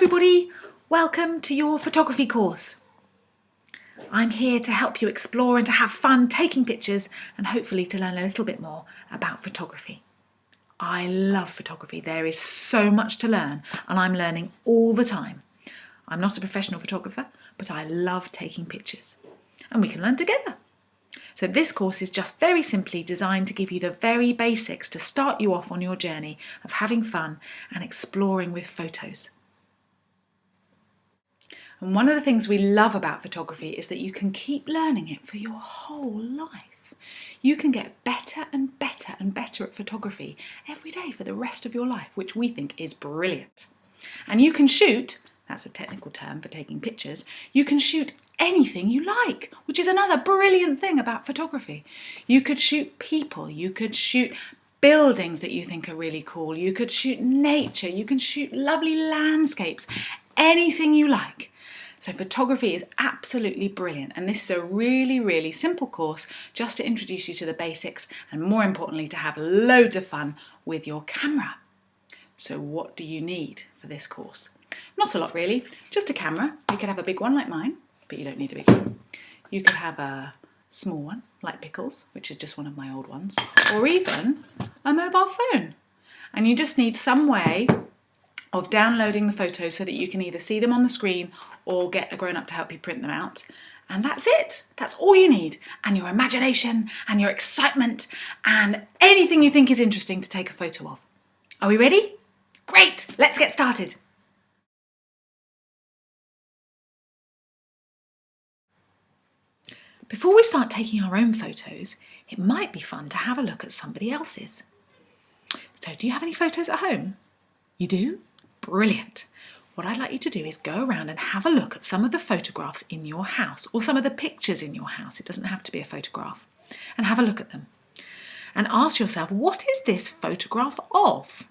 everybody, welcome to your photography course. I'm here to help you explore and to have fun taking pictures and hopefully to learn a little bit more about photography. I love photography. There is so much to learn and I'm learning all the time. I'm not a professional photographer, but I love taking pictures and we can learn together. So this course is just very simply designed to give you the very basics to start you off on your journey of having fun and exploring with photos. And one of the things we love about photography is that you can keep learning it for your whole life. You can get better and better and better at photography every day for the rest of your life, which we think is brilliant. And you can shoot, that's a technical term for taking pictures, you can shoot anything you like, which is another brilliant thing about photography. You could shoot people, you could shoot buildings that you think are really cool, you could shoot nature, you can shoot lovely landscapes, anything you like. So photography is absolutely brilliant, and this is a really simple course just to introduce you to the basics and more importantly to have loads of fun with your camera. So what do you need for this course? Not a lot really, just a camera. You could have a big one like mine, but you don't need a big one. You could have a small one like Pickles, which is just one of my old ones, or even a mobile phone. And you just need some way of downloading the photos so that you can either see them on the screen or get a grown-up to help you print them out. And that's it. That's all you need. And your imagination and your excitement and anything you think is interesting to take a photo of. Are we ready? Great, let's get started. Before we start taking our own photos, it might be fun to have a look at somebody else's. So do you have any photos at home? You do? Brilliant. What I'd like you to do is go around and have a look at some of the photographs in your house or some of the pictures in your house. It doesn't have to be a photograph. And have a look at them. And ask yourself, what is this photograph of?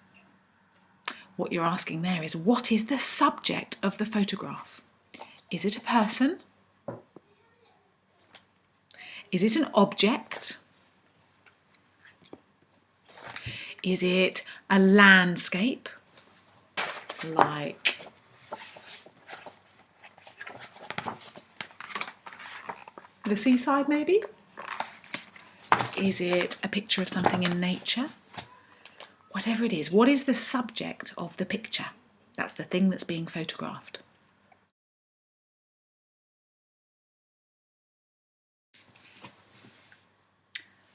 What you're asking there is, what is the subject of the photograph? Is it a person? Is it an object? Is it a landscape? Like the seaside maybe? Is it a picture of something in nature? Whatever it is, what is the subject of the picture? That's the thing that's being photographed.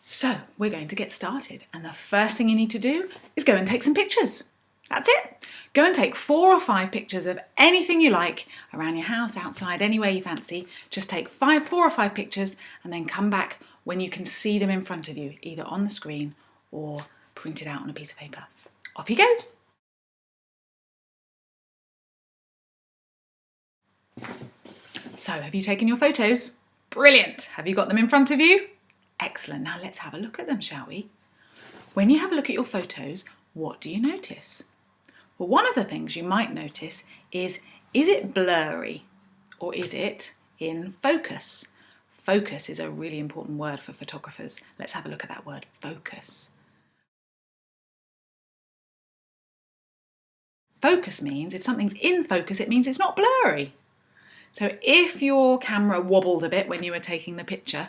So we're going to get started, and the first thing you need to do is go and take some pictures. That's it. Go and take 4 or 5 pictures of anything you like around your house, outside, anywhere you fancy. Just take 4 or 5 pictures and then come back when you can see them in front of you, either on the screen or printed out on a piece of paper. Off you go. So, have you taken your photos? Brilliant. Have you got them in front of you? Excellent. Now let's have a look at them, shall we? When you have a look at your photos, what do you notice? Well, one of the things you might notice is it blurry or is it in focus? Focus is a really important word for photographers. Let's have a look at that word, focus. Focus means if something's in focus, it means it's not blurry. So if your camera wobbled a bit when you were taking the picture,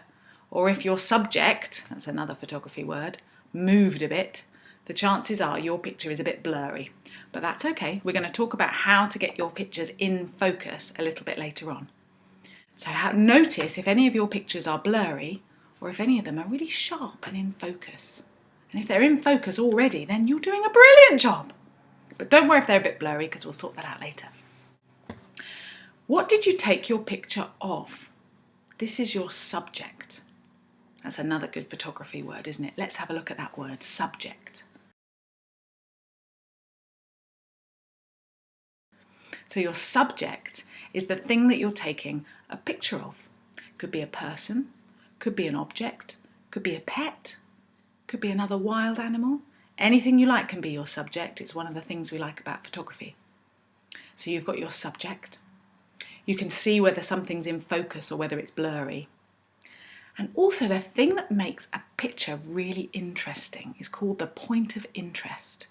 or if your subject, that's another photography word, moved a bit, the chances are your picture is a bit blurry. But that's okay. We're going to talk about how to get your pictures in focus a little bit later on. So notice if any of your pictures are blurry or if any of them are really sharp and in focus. And if they're in focus already, then you're doing a brilliant job. But don't worry if they're a bit blurry because we'll sort that out later. What did you take your picture of? This is your subject. That's another good photography word, isn't it? Let's have a look at that word, subject. So your subject is the thing that you're taking a picture of. Could be a person, could be an object, could be a pet, could be another wild animal. Anything you like can be your subject. It's one of the things we like about photography. So you've got your subject. You can see whether something's in focus or whether it's blurry. And also the thing that makes a picture really interesting is called the point of interest.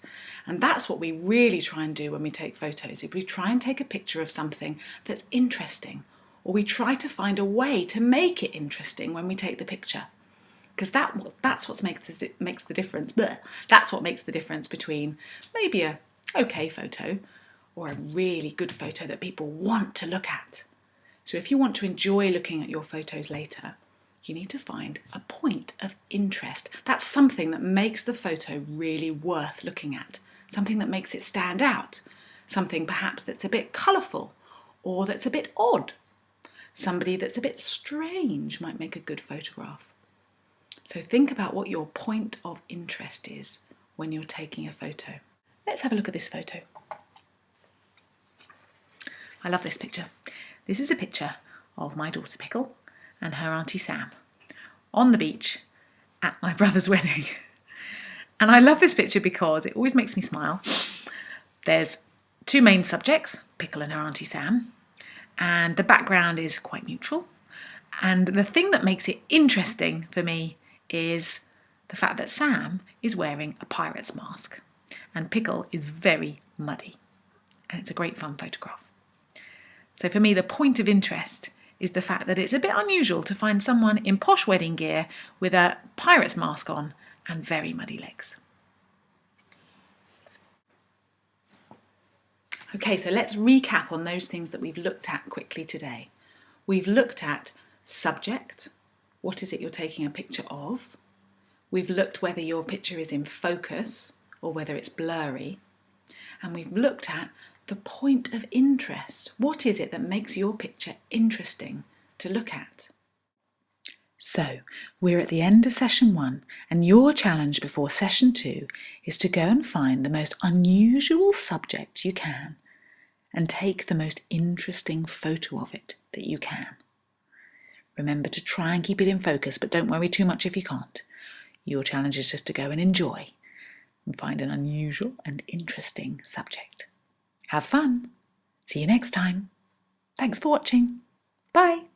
And that's what we really try and do when we take photos. If we try and take a picture of something that's interesting, or we try to find a way to make it interesting when we take the picture. Because that's what makes the difference. That's what makes the difference between maybe a okay photo or a really good photo that people want to look at. So if you want to enjoy looking at your photos later, you need to find a point of interest. That's something that makes the photo really worth looking at, something that makes it stand out, something perhaps that's a bit colourful or that's a bit odd. Somebody that's a bit strange might make a good photograph. So think about what your point of interest is when you're taking a photo. Let's have a look at this photo. I love this picture. This is a picture of my daughter Pickle and her auntie Sam on the beach at my brother's wedding. And I love this picture because it always makes me smile. There's two main subjects, Pickle and her auntie Sam, and the background is quite neutral. And the thing that makes it interesting for me is the fact that Sam is wearing a pirate's mask and Pickle is very muddy. And it's a great fun photograph. So for me, the point of interest is the fact that it's a bit unusual to find someone in posh wedding gear with a pirate's mask on and very muddy legs. Okay, so let's recap on those things that we've looked at quickly today. We've looked at subject, what is it you're taking a picture of? We've looked whether your picture is in focus or whether it's blurry. And we've looked at the point of interest. What is it that makes your picture interesting to look at? So, we're at the end of session 1, and your challenge before session 2 is to go and find the most unusual subject you can and take the most interesting photo of it that you can. Remember to try and keep it in focus, but don't worry too much if you can't. Your challenge is just to go and enjoy and find an unusual and interesting subject. Have fun. See you next time. Thanks for watching. Bye.